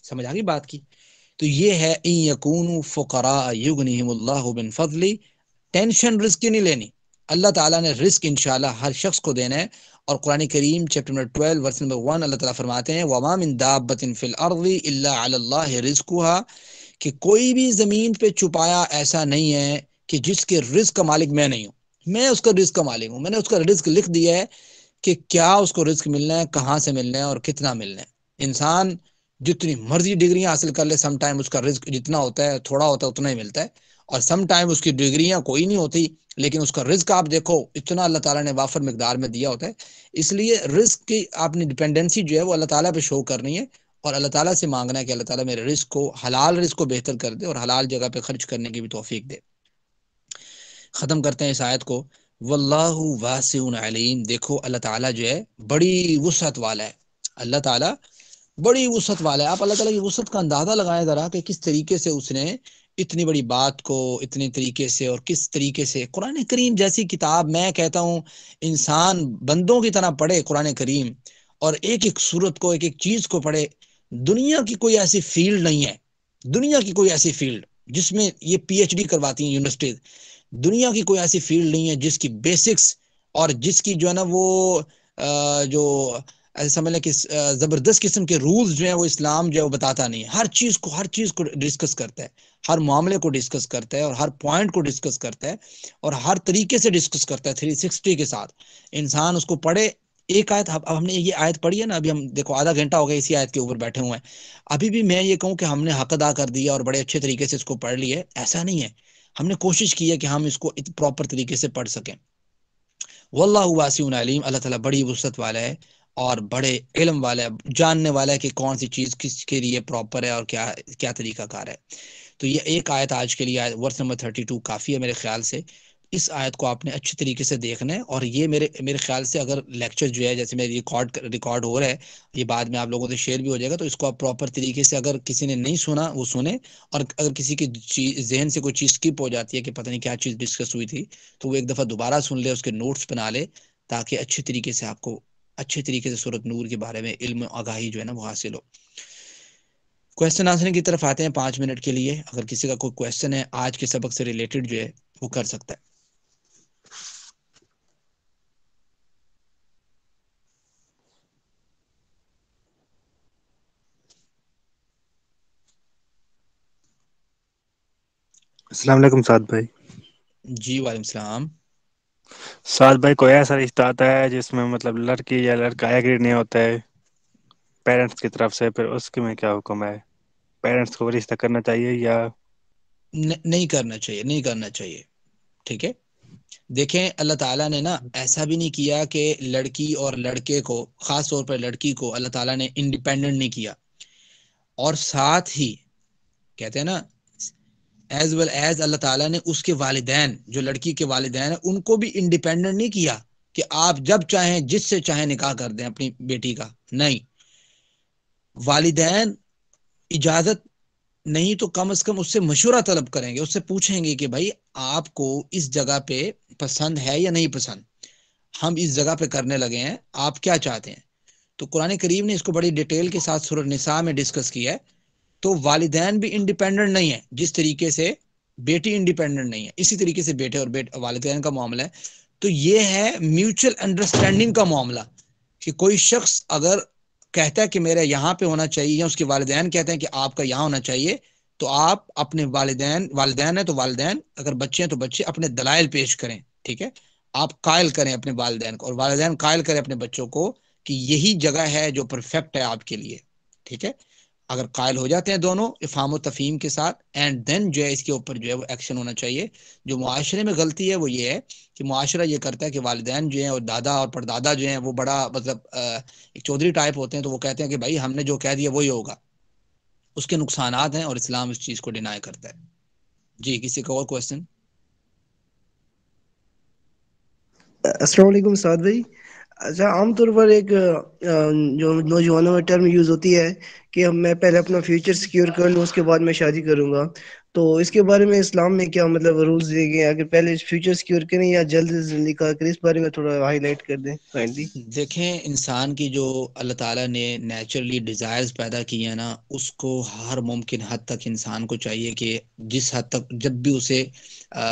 سمجھ آ گئی بات کی؟ تو یہ ہے ان یکونوا فقراء یغنیہم اللہ من فضلہ. ٹینشن رزق کی نہیں لینی، اللہ تعالیٰ نے رزق انشاءاللہ ہر شخص کو دینا ہے. اور قرآن کریم چیپٹر نمبر 12 ورس نمبر 1 اللہ تعالیٰ فرماتے ہیں وما من دابۃ فی الارض الا علی اللہ رزقها، کہ کوئی بھی زمین پہ چھپایا ایسا نہیں ہے کہ جس کے رزق کا مالک میں نہیں ہوں. میں اس کا رزق کا مالک ہوں، میں نے اس کا رزق لکھ دیا ہے کہ کیا اس کو رزق ملنا ہے، کہاں سے ملنا ہے، اور کتنا ملنا ہے. انسان جتنی مرضی ڈگریاں حاصل کر لے، سم ٹائم اس کا رزق جتنا ہوتا ہے تھوڑا ہوتا ہے اتنا ہی ملتا ہے، اور سم ٹائم اس کی ڈگریاں کوئی نہیں ہوتی لیکن اس کا رزق آپ دیکھو اتنا اللہ تعالیٰ نے وافر مقدار میں دیا ہوتا ہے. اس لیے رزق کی آپ نے ڈپینڈنسی جو ہے وہ اللہ تعالیٰ پہ شو کرنی ہے، اور اللہ تعالیٰ سے مانگنا ہے کہ اللہ تعالیٰ میرے رزق کو، حلال رزق کو بہتر کر دے اور حلال جگہ پہ خرچ کرنے کی بھی توفیق دے. ختم کرتے ہیں اس آیت کو. واللہ واسع علیم، دیکھو اللہ تعالیٰ جو ہے بڑی وسعت والا ہے. اللہ تعالیٰ بڑی وسعت والا ہے. آپ اللہ تعالیٰ کی وسعت کا اندازہ لگائیں ذرا کہ کس طریقے سے اس نے اتنی بڑی بات کو اتنے طریقے سے اور کس طریقے سے. قرآن کریم جیسی کتاب میں کہتا ہوں انسان بندوں کی طرح پڑھے قرآن کریم، اور ایک ایک صورت کو، ایک ایک چیز کو پڑھے. دنیا کی کوئی ایسی فیلڈ نہیں ہے، دنیا کی کوئی ایسی فیلڈ جس میں یہ پی ایچ ڈی کرواتی ہیں یونیورسٹیز، دنیا کی کوئی ایسی فیلڈ نہیں ہے جس کی بیسکس اور جس کی جو ہے نا وہ جو ایسے سمجھ لیں کہ زبردست قسم کے رولز جو ہیں وہ اسلام جو ہے وہ بتاتا نہیں ہے. ہر چیز کو ڈسکس کرتا ہے، ہر معاملے کو ڈسکس کرتا ہے، اور ہر پوائنٹ کو ڈسکس کرتا ہے، اور ہر طریقے سے ڈسکس کرتا ہے 360 کے ساتھ. انسان اس کو پڑھے. ایک آیت، اب ہم نے یہ آیت پڑھی ہے نا، ابھی ہم دیکھو آدھا گھنٹہ ہو گیا اسی آیت کے اوپر بیٹھے ہوئے ہیں. ابھی بھی میں یہ کہوں کہ ہم نے حق ادا کر دیا اور بڑے اچھے طریقے سے اس کو پڑھ لیے، ایسا نہیں ہے. ہم نے کوشش کی ہے کہ ہم اس کو پراپر طریقے سے پڑھ سکیں. واللہ واسع علیم، اللہ تعالیٰ بڑی وسعت والا ہے اور بڑے علم والا ہے، جاننے والا ہے کہ کون سی چیز کس کے لیے پراپر ہے اور کیا طریقہ کار ہے. تو یہ ایک آیت آج کے لیے ورس نمبر 32 کافی ہے میرے خیال سے. اس آیت کو آپ نے اچھی طریقے سے دیکھنا ہے. اور یہ میرے خیال سے اگر لیکچر جو ہے جیسے میری ریکارڈ ہو رہا ہے، یہ بعد میں آپ لوگوں سے شیئر بھی ہو جائے گا، تو اس کو آپ پراپر طریقے سے اگر کسی نے نہیں سنا وہ سنے، اور اگر کسی کی ذہن سے کوئی چیز اسکپ ہو جاتی ہے کہ پتہ نہیں کیا چیز ڈسکس ہوئی تھی، تو وہ ایک دفعہ دوبارہ سن لے، اس کے نوٹس بنا لے، تاکہ اچھی طریقے سے آپ کو اچھے طریقے سے سورۃ نور کے بارے میں علم و آگاہی جو ہے نا وہ حاصل ہو. کویسچن آنسرنگ کی طرف آتے ہیں 5 منٹ کے لیے. اگر کسی کا کوئی کویسچن ہے آج کے سبق سے ریلیٹڈ جو ہے وہ کر سکتا ہے. السلام علیکم سعد بھائی. جی وعلیکم السلام. سعد بھائی کوئی ایسا رشتہ آتا ہے جس میں مطلب لڑکی یا لڑکا ایگری نہیں ہوتا ہے پیرنٹس کی طرف سے، پھر اس کے میں کیا حکم ہے؟ پیرنٹس کو رشتہ کرنا چاہیے یا نہیں کرنا چاہیے، نہیں کرنا چاہیے. ٹھیک ہے، دیکھیں اللہ تعالیٰ نے نا ایسا بھی نہیں کیا کہ لڑکی اور لڑکے کو، خاص طور پر لڑکی کو اللہ تعالیٰ نے انڈیپینڈنٹ نہیں کیا، اور ساتھ ہی کہتے ہیں نا ایز ویل ایز اللہ تعالیٰ نے اس کے والدین، جو لڑکی کے والدین ہیں، ان کو بھی انڈیپینڈنٹ نہیں کیا کہ آپ جب چاہیں جس سے چاہیں نکاح کر دیں اپنی بیٹی کا. نہیں، والدین اجازت نہیں تو کم از کم اس سے مشورہ طلب کریں گے، اس سے پوچھیں گے کہ بھائی آپ کو اس جگہ پہ پسند ہے یا نہیں پسند، ہم اس جگہ پہ کرنے لگے ہیں، آپ کیا چاہتے ہیں. تو قرآن کریم نے اس کو بڑی ڈیٹیل کے ساتھ سورۃ النساء میں ڈسکس کیا ہے. تو والدین بھی انڈیپینڈنٹ نہیں ہیں، جس طریقے سے بیٹی انڈیپینڈنٹ نہیں ہے، اسی طریقے سے بیٹے اور والدین کا معاملہ ہے. تو یہ ہے میوچل انڈرسٹینڈنگ کا معاملہ، کہ کوئی شخص اگر کہتا ہے کہ میرا یہاں پہ ہونا چاہیے، یا اس کے والدین کہتے ہیں کہ آپ کا یہاں ہونا چاہیے، تو آپ اپنے والدین ہیں تو والدین، اگر بچے ہیں تو بچے اپنے دلائل پیش کریں. ٹھیک ہے، آپ قائل کریں اپنے والدین کو، اور والدین قائل کریں اپنے بچوں کو کہ یہی جگہ ہے جو پرفیکٹ ہے آپ کے لیے. ٹھیک ہے، اگر قائل ہو جاتے ہیں دونوں افہام و تفہیم کے ساتھ، اینڈ دین جو ہے اس کے اوپر جو ہے وہ ایکشن ہونا چاہیے. جو معاشرے میں غلطی ہے وہ یہ ہے کہ معاشرہ یہ کرتا ہے کہ والدین جو ہیں اور دادا اور پردادا جو ہیں وہ بڑا مطلب ایک چودھری ٹائپ ہوتے ہیں، تو وہ کہتے ہیں کہ بھائی ہم نے جو کہہ دیا وہی ہوگا. اس کے نقصانات ہیں اور اسلام اس چیز کو ڈینائی کرتا ہے. جی کسی کا اور کویسچن؟ السلام علیکم سعد بھائی. اچھا، عام طور پر ایک جو نوجوانوں میں ٹرم یوز ہوتی ہے کہ میں پہلے اپنا فیوچر سیکیور کر لوں اس کے بعد میں شادی کروں گا، تو اس کے بارے میں اسلام میں کیا مطلب رولز دیے گئے ہیں؟ اگر پہلے فیوچر سیکیور کریں یا جلد نکاح کریں، اس بارے میں تھوڑا ہائی لائٹ کر دیں کائنڈلی. دیکھیں، انسان کی جو اللہ تعالیٰ نے نیچرلی ڈیزائرز پیدا کی ہیں نا، اس کو ہر ممکن حد تک انسان کو چاہیے کہ جس حد تک جب بھی اسے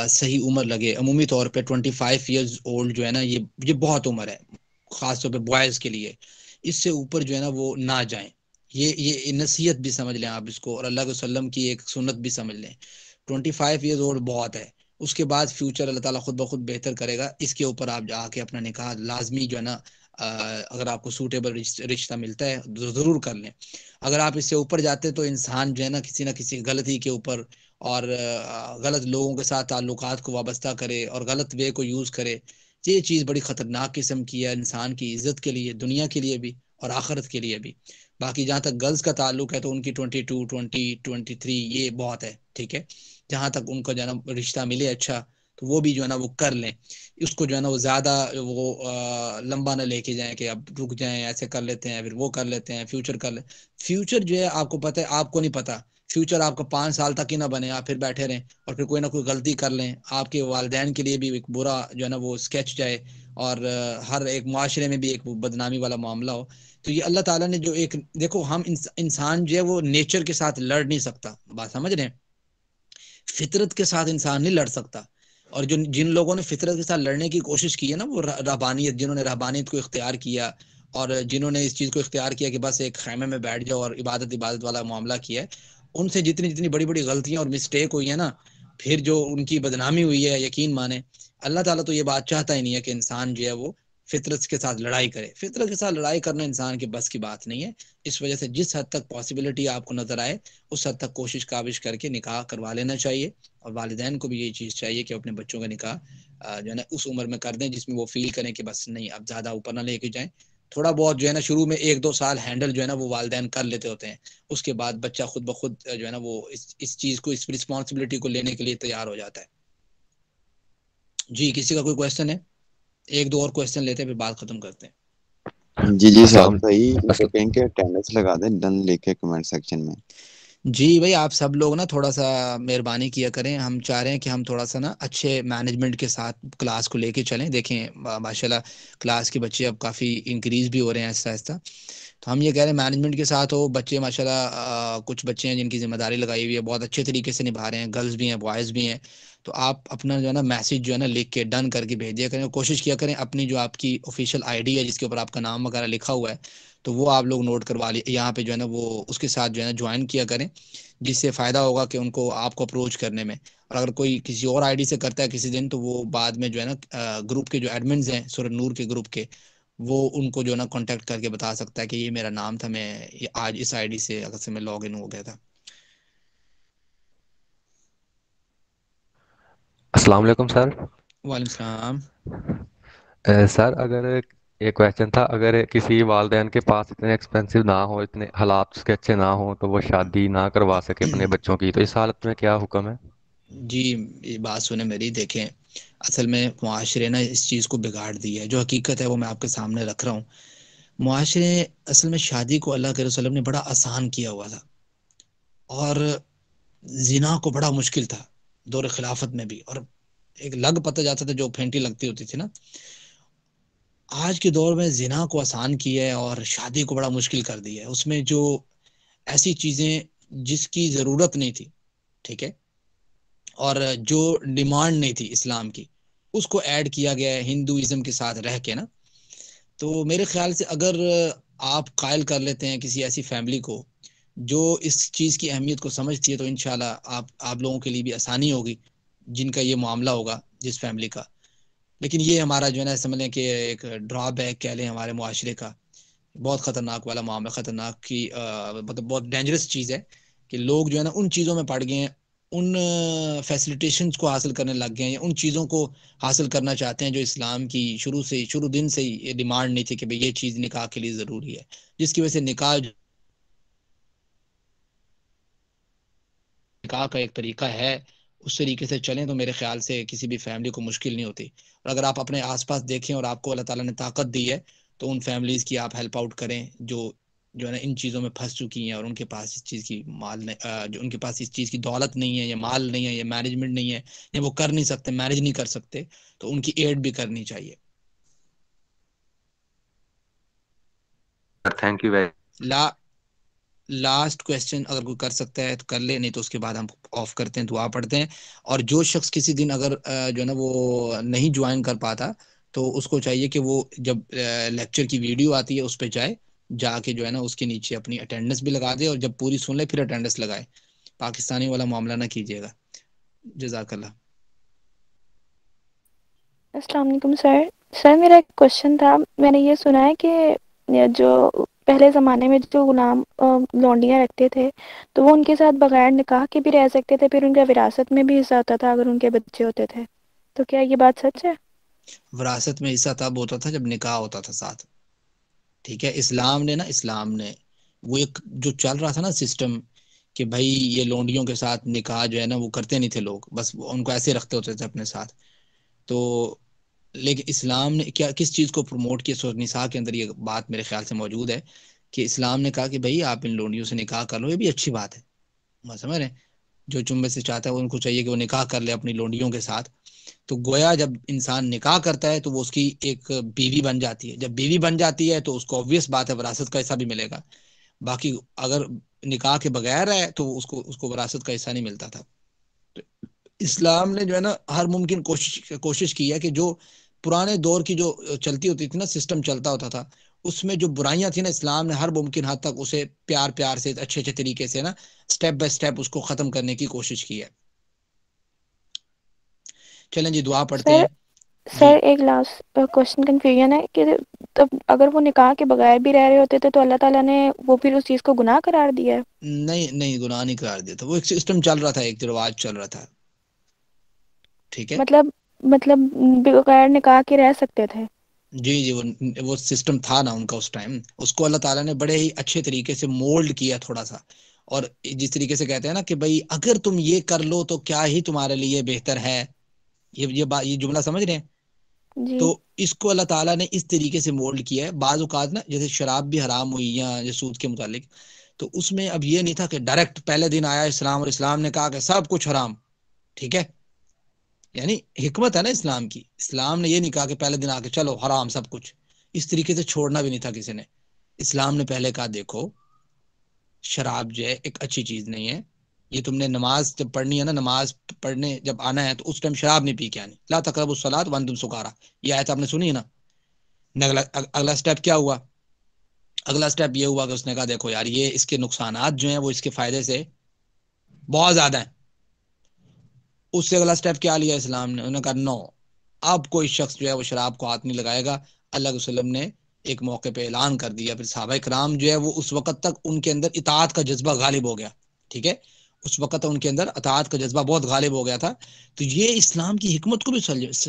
صحیح عمر لگے، عمومی طور پہ 25 ایئرز اولڈ جو ہے نا، یہ بہت عمر ہے خاص طور پہ بوائز کے لیے. اس سے اوپر جو ہے نا وہ نہ جائیں. یہ نصیحت بھی سمجھ لیں آپ اس کو، اور اللہ کے وسلم کی ایک سنت بھی سمجھ لیں. 25 ایئرز اولڈ بہت ہے. اس کے بعد فیوچر اللہ تعالیٰ خود بخود بہتر کرے گا. اس کے اوپر آپ جا کے اپنا نکاح لازمی جو ہے نا، اگر آپ کو سوٹیبل رشتہ ملتا ہے ضرور کر لیں. اگر آپ اس سے اوپر جاتے تو انسان جو ہے نا کسی نہ کسی غلطی کے اوپر اور غلط لوگوں کے ساتھ تعلقات کو وابستہ کرے اور غلط وے کو یوز کرے. یہ چیز بڑی خطرناک قسم کی ہے انسان کی عزت کے لیے، دنیا کے لیے بھی اور آخرت کے لیے بھی. باقی جہاں تک گرلز کا تعلق ہے تو ان کی 22 20 23 یہ بہت ہے. ٹھیک ہے، جہاں تک ان کا جو ہے نا رشتہ ملے اچھا، تو وہ بھی جو ہے نا وہ کر لیں. اس کو جو ہے نا وہ زیادہ وہ لمبا نہ لے کے جائیں کہ اب رک جائیں، ایسے کر لیتے ہیں پھر وہ کر لیتے ہیں، فیوچر کر لیں. فیوچر جو ہے آپ کو پتہ ہے، آپ کو نہیں پتا فیوچر آپ کا 5 سال تک ہی نہ بنے، آپ پھر بیٹھے رہیں اور پھر کوئی نہ کوئی غلطی کر لیں، آپ کے والدین کے لیے بھی ایک برا جو ہے نا وہ اسکیچ جائے، اور ہر ایک معاشرے میں بھی ایک بدنامی والا معاملہ ہو. تو یہ اللہ تعالیٰ نے جو ایک، دیکھو ہم انسان جو ہے وہ نیچر کے ساتھ لڑ نہیں سکتا، بات سمجھ رہے ہیں؟ فطرت کے ساتھ انسان نہیں لڑ سکتا. اور جن لوگوں نے فطرت کے ساتھ لڑنے کی کوشش کی ہے نا، وہ رہبانیت، جنہوں نے رہبانیت کو اختیار کیا اور جنہوں نے اس چیز کو اختیار کیا کہ بس ایک خیمے میں بیٹھ جاؤ اور عبادت والا معاملہ کیا ہے، ان سے جتنی بڑی بڑی غلطیاں اور مسٹیک ہوئی ہیں نا، پھر جو ان کی بدنامی ہوئی ہے، یقین مانے اللہ تعالیٰ تو یہ بات چاہتا ہی نہیں ہے کہ انسان جو ہے وہ فطرت کے ساتھ لڑائی کرے. فطرت کے ساتھ لڑائی کرنا انسان کے بس کی بات نہیں ہے. اس وجہ سے جس حد تک پاسبلٹی آپ کو نظر آئے اس حد تک کوشش کاوش کر کے نکاح کروا لینا چاہیے. اور والدین کو بھی یہی چیز چاہیے کہ اپنے بچوں کا نکاح جو ہے نا اس عمر میں کر دیں جس میں وہ فیل کریں کہ بس نہیں اب زیادہ اوپر نہ لے کے جائیں. تھوڑا بہت جو ہے نا شروع میں 1-2 سال ہینڈل جو ہے نا وہ والدین کر لیتے ہوتے ہیں، اس کے بعد بچہ خود بخود جو ہے نا وہ اس چیز کو، اس رسپانسبلٹی کو لینے کے لیے تیار ہو جاتا ہے. جی کسی کا کوئی کویسچن ہے؟ 1-2 اور کویسچن لیتے ہیں پھر بات ختم کرتے ہیں. جی سعد بھائی کہیں کہ اٹینڈنس لگا دیں ڈن لے کے کمنٹ سیکشن میں. جی بھائی آپ سب لوگ نا تھوڑا سا مہربانی کیا کریں، ہم چاہ رہے ہیں کہ ہم تھوڑا سا نا اچھے مینجمنٹ کے ساتھ کلاس کو لے کے چلیں. دیکھیں ماشاءاللہ کلاس کے بچے اب کافی انکریز بھی ہو رہے ہیں آہستہ آہستہ، تو ہم یہ کہہ رہے ہیں مینجمنٹ کے ساتھ ہو. بچے ماشاءاللہ کچھ بچے ہیں جن کی ذمہ داری لگائی ہوئی ہے، بہت اچھے طریقے سے نبھا رہے ہیں، گرلز بھی ہیں بوائز بھی ہیں. تو آپ اپنا جو ہے نا میسیج جو ہے نا لکھ کے ڈن کر کے بھیج دیا کریں. کوشش کیا کریں اپنی جو آپ کی آفیشیل آئی ڈی ہے جس کے اوپر آپ کا نام وغیرہ لکھا ہوا ہے، تو وہ آپ لوگ نوٹ کروا لیے یہاں پہ جو ہے نا وہ اس کے ساتھ جو ہے نا جوائن کیا کریں، جس سے فائدہ ہوگا کہ ان کو آپ کو اپروچ کرنے میں. اور اگر کوئی کسی اور آئی ڈی سے کرتا ہے کسی دن، تو وہ بعد میں جو ہے نا گروپ کے جو ایڈمنز ہیں سورہ نور کے گروپ کے، وہ ان کو جو ہے نا کانٹیکٹ کر کے بتا سکتا ہے کہ یہ میرا نام تھا، میں آج اس آئی ڈی سے اگر سے میں لاگ ان ہو گیا تھا. السلام علیکم سر. وعلیکم السلام. سر اگر ایک کویشچن تھا، اگر کسی والدین کے پاس اتنے ایکسپینسو نہ ہو، اتنے حالات اس کے اچھے نہ ہوں، تو وہ شادی نہ کروا سکے اپنے بچوں کی، تو اس حالت میں کیا حکم ہے؟ جی یہ بات سنیں میری، دیکھیں اصل میں معاشرے نے اس چیز کو بگاڑ دی ہے. جو حقیقت ہے وہ میں آپ کے سامنے رکھ رہا ہوں. معاشرے اصل میں شادی کو اللہ کے رسول نے بڑا آسان کیا ہوا تھا، اور زنا کو بڑا مشکل تھا دور خلافت میں بھی، اور ایک لگ پتہ جاتا تھا جو پھینٹی لگتی ہوتی تھی نا. آج کے دور میں زنا کو آسان کیا ہے اور شادی کو بڑا مشکل کر دیا ہے. اس میں جو ایسی چیزیں جس کی ضرورت نہیں تھی، ٹھیک ہے، اور جو ڈیمانڈ نہیں تھی اسلام کی، اس کو ایڈ کیا گیا ہے ہندوازم کے ساتھ رہ کے نا. تو میرے خیال سے اگر آپ قائل کر لیتے ہیں کسی ایسی فیملی کو جو اس چیز کی اہمیت کو سمجھتی ہے، تو انشاءاللہ آپ لوگوں کے لیے بھی آسانی ہوگی جن کا یہ معاملہ ہوگا، جس فیملی کا. لیکن یہ ہمارا جو ہے نا سمجھ لیں کہ ایک ڈرا بیک کہہ لیں ہمارے معاشرے کا، بہت خطرناک والا معاملہ، خطرناک کی مطلب بہت ڈینجرس چیز ہے کہ لوگ جو ہے نا ان چیزوں میں پڑ گئے ہیں، ان فیسلیٹیشنز کو حاصل کرنے لگ گئے ہیں، یا ان چیزوں کو حاصل کرنا چاہتے ہیں جو اسلام کی شروع دن سے ہی یہ ڈیمانڈ نہیں تھی کہ بھئی یہ چیز نکاح کے لیے ضروری ہے، جس کی وجہ سے نکاح کا ایک طریقہ ہے، اس طریقے سے چلیں تو میرے خیال سے کسی بھی فیملی کو مشکل نہیں ہوتی. اور اگر آپ اپنے آس پاس دیکھیں اور آپ کو اللہ تعالیٰ نے طاقت دی ہے، تو ان فیملیز کی آپ ہیلپ آؤٹ کریں جو ہے نا ان چیزوں میں پھنس چکی ہیں، اور ان کے پاس اس چیز کی جو ان کے پاس اس چیز کی دولت نہیں ہے، یا مال نہیں ہے، یا مینجمنٹ نہیں ہے، یا وہ کر نہیں سکتے، مینج نہیں کر سکتے، تو ان کی ایڈ بھی کرنی چاہیے. Thank you very. Last question اگر کوئی کر سکتا ہے تو کر لے، نہیں تو اس کے بعد ہم آف کرتے ہیں، دعا پڑھتے ہیں. اور جو شخص کسی دن اگر جو ہے نا وہ نہیں جوائن کر پاتا، تو اس کو چاہیے کہ وہ جب لیکچر کی ویڈیو آتی ہے اس پہ جا کے جو ہے نا اس کے نیچے اپنی اٹینڈنس بھی لگا دے، اور جب پوری سن لے پھر اٹینڈنس لگائے. پاکستانی والا معاملہ نہ کیجیے گا. جزاک اللہ. السلام علیکم سر. سر میرا ایک کوشچن تھا. میں نے یہ سنا ہے کہ جو پہلے زمانے میں جو غلام لونڈیاں رکھتے تھے، تو وہ ان کے ساتھ بغیر نکاح کے بھی رہ سکتے تھے، پھر ان کا وراثت میں بھی حصہ ہوتا تھا اگر ان کے بچے ہوتے تھے. تو کیا یہ بات سچ ہے؟ وراثت میں حصہ تب ہوتا تھا جب نکاح ہوتا تھا ساتھ، ٹھیک ہے. اسلام نے وہ ایک جو چل رہا تھا نا سسٹم کہ بھائی یہ لونڈیوں کے ساتھ نکاح جو ہے نا وہ کرتے نہیں تھے لوگ، بس ان کو ایسے رکھتے ہوتے تھے اپنے ساتھ. تو لیکن اسلام نے کس چیز کو پروموٹ کیا؟ سورۃ نساء کے اندر یہ بات میرے خیال سے موجود ہے کہ اسلام نے کہا کہ بھائی آپ ان لونڈیوں سے نکاح کر لو، یہ بھی اچھی بات ہے. سمجھ رہے ہیں؟ جو چنبے سے چاہتا ہے ان کو چاہیے کہ وہ نکاح کر لے اپنی لونڈیوں کے ساتھ. تو گویا جب انسان نکاح کرتا ہے تو وہ اس کی ایک بیوی بن جاتی ہے. جب بیوی بن جاتی ہے تو اس کو obvious بات ہے وراثت کا حصہ بھی ملے گا. باقی اگر نکاح کے بغیر ہے تو اس کو وراثت کا حصہ نہیں ملتا تھا. تو اسلام نے جو ہے نا ہر ممکن کوشش کی ہے کہ جو پرانے دور کی جو چلتی ہوتی تھی نا، سسٹم چلتا ہوتا تھا، اس میں جو برائیاں تھیں نا، اسلام نے ہر ممکن حد تک اسے پیار سے اچھے طریقے سے نا سٹیپ بائی سٹیپ اس کو ختم کرنے کی کوشش کی ہے. چلیں جی دعا پڑھتے سر ہیں. جی سر ایک لاسٹ کوشچن کنفیوژن ہے کہ تب اگر وہ نکاح کے بغیر بھی رہ رہے ہوتے تھے تو اللہ تعالیٰ نے وہ پھر اس چیز کو گناہ قرار دیا ہے؟ نہیں گناہ نہیں قرار دیا تھا. وہ ایک سسٹم چل رہا تھا، ایک رواج چل رہا تھا، ٹھیک ہے. مطلب بغیر نکاح کے رہ سکتے تھے؟ جی وہ سسٹم تھا نا ان کا اس ٹائم. اس کو اللہ تعالیٰ نے بڑے ہی اچھے طریقے سے مولڈ کیا تھوڑا سا. اور جس طریقے سے کہتے ہیں نا کہ بھائی اگر تم یہ کر لو تو کیا ہی تمہارے لیے بہتر ہے، یہ جملہ سمجھ رہے ہیں؟ جی. تو اس کو اللہ تعالیٰ نے اس طریقے سے مولڈ کیا ہے. بعض اوقات نا جیسے شراب بھی حرام ہوئی یا سود کے متعلق، تو اس میں اب یہ نہیں تھا کہ ڈائریکٹ پہلے دن آیا اسلام اور اسلام نے کہا کہ سب کچھ حرام، ٹھیک ہے. یعنی حکمت ہے نا اسلام کی. اسلام نے یہ نہیں کہا کہ پہلے دن آ کے چلو حرام سب کچھ، اس طریقے سے چھوڑنا بھی نہیں تھا کسی نے. اسلام نے پہلے کہا دیکھو شراب جو ہے ایک اچھی چیز نہیں ہے، یہ تم نے نماز جب پڑھنی ہے نا، نماز پڑھنے جب آنا ہے تو اس ٹائم شراب نہیں پی کے آنی. لا تقربوا الصلاۃ وانتم سکارا، یہ آیت آپ نے سنی ہے نا. اگلا سٹیپ کیا ہوا؟ اگلا سٹیپ یہ ہوا کہ اس نے کہا دیکھو یار یہ اس کے نقصانات جو ہیں وہ اس کے فائدے سے بہت زیادہ ہیں. اس سے اگلا سٹیپ کیا لیا اسلام نے؟ انہوں نے کہا نو، اب کوئی شخص جو ہے وہ شراب کو ہاتھ نہیں لگائے گا. اللہ کے وسلم نے ایک موقع پہ اعلان کر دیا. پھر صحابہ کرام جو ہے وہ اس وقت تک ان کے اندر اطاعت کا جذبہ غالب ہو گیا. ٹھیک ہے، اس وقت ان کے اندر اطاعت کا جذبہ بہت غالب ہو گیا تھا. تو یہ اسلام کی حکمت کو بھی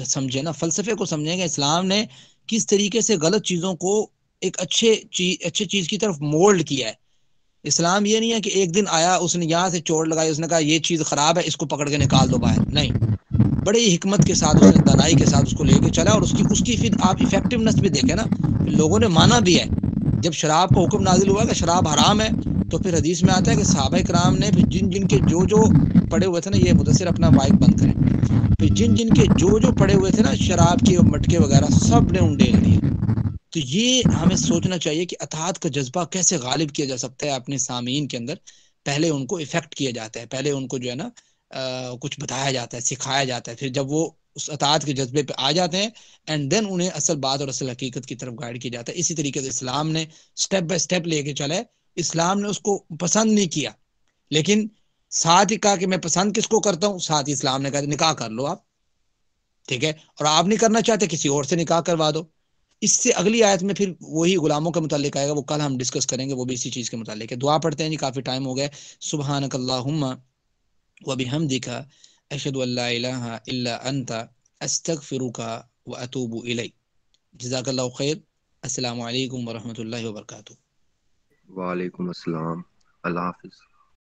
سمجھے نا، فلسفے کو سمجھیں کہ اسلام نے کس طریقے سے غلط چیزوں کو ایک اچھے چیز کی طرف مولڈ کیا ہے. اسلام یہ نہیں ہے کہ ایک دن آیا اس نے یہاں سے چوٹ لگائی، اس نے کہا یہ چیز خراب ہے اس کو پکڑ کے نکال دو باہر. نہیں، بڑی حکمت کے ساتھ اس نے دانائی کے ساتھ اس کو لے کے چلا. اور اس کی پھر آپ ایفیکٹونیس بھی دیکھیں نا، لوگوں نے مانا بھی ہے. جب شراب کا حکم نازل ہوا کہ شراب حرام ہے تو پھر حدیث میں آتا ہے کہ صحابہ کرام نے پھر جن کے جو پڑے ہوئے تھے نا، یہ مدثر اپنا مائک بند کریں، پھر جن کے جو پڑے ہوئے تھے نا شراب کے مٹکے وغیرہ سب نے انڈیل دیے. تو یہ ہمیں سوچنا چاہیے کہ اطاعت کا جذبہ کیسے غالب کیا جا سکتا ہے اپنے سامعین کے اندر. پہلے ان کو افیکٹ کیا جاتا ہے، پہلے ان کو جو ہے نا کچھ بتایا جاتا ہے، سکھایا جاتا ہے. پھر جب وہ اس اطاعت کے جذبے پہ آ جاتے ہیں اینڈ دین انہیں اصل بات اور اصل حقیقت کی طرف گائیڈ کیا جاتا ہے. اسی طریقے سے اسلام نے سٹیپ بائی سٹیپ لے کے چلے. اسلام نے اس کو پسند نہیں کیا، لیکن ساتھ ہی کہا کہ میں پسند کس کو کرتا ہوں، ساتھ ہی اسلام نے کہا نکاح کر لو آپ. ٹھیک ہے، اور آپ نہیں کرنا چاہتے کسی اور سے نکاح کروا دو. اس سے اگلی آیت میں پھر وہی غلاموں کے متعلق آئے گا، وہ کل ہم ڈسکس کریں گے، وہ بھی اسی چیز کے متعلق ہے. دعا پڑھتے ہیں جی، کافی ٹائم ہو گیا. سبحانک اللہم وبحمدک اشہد ان لا الہ الا انت استغفرک واتوب الیک. جزاک اللہ خیر. السلام علیکم ورحمۃ اللہ وبرکاتہ. وعلیکم السلام. اللہ حافظ.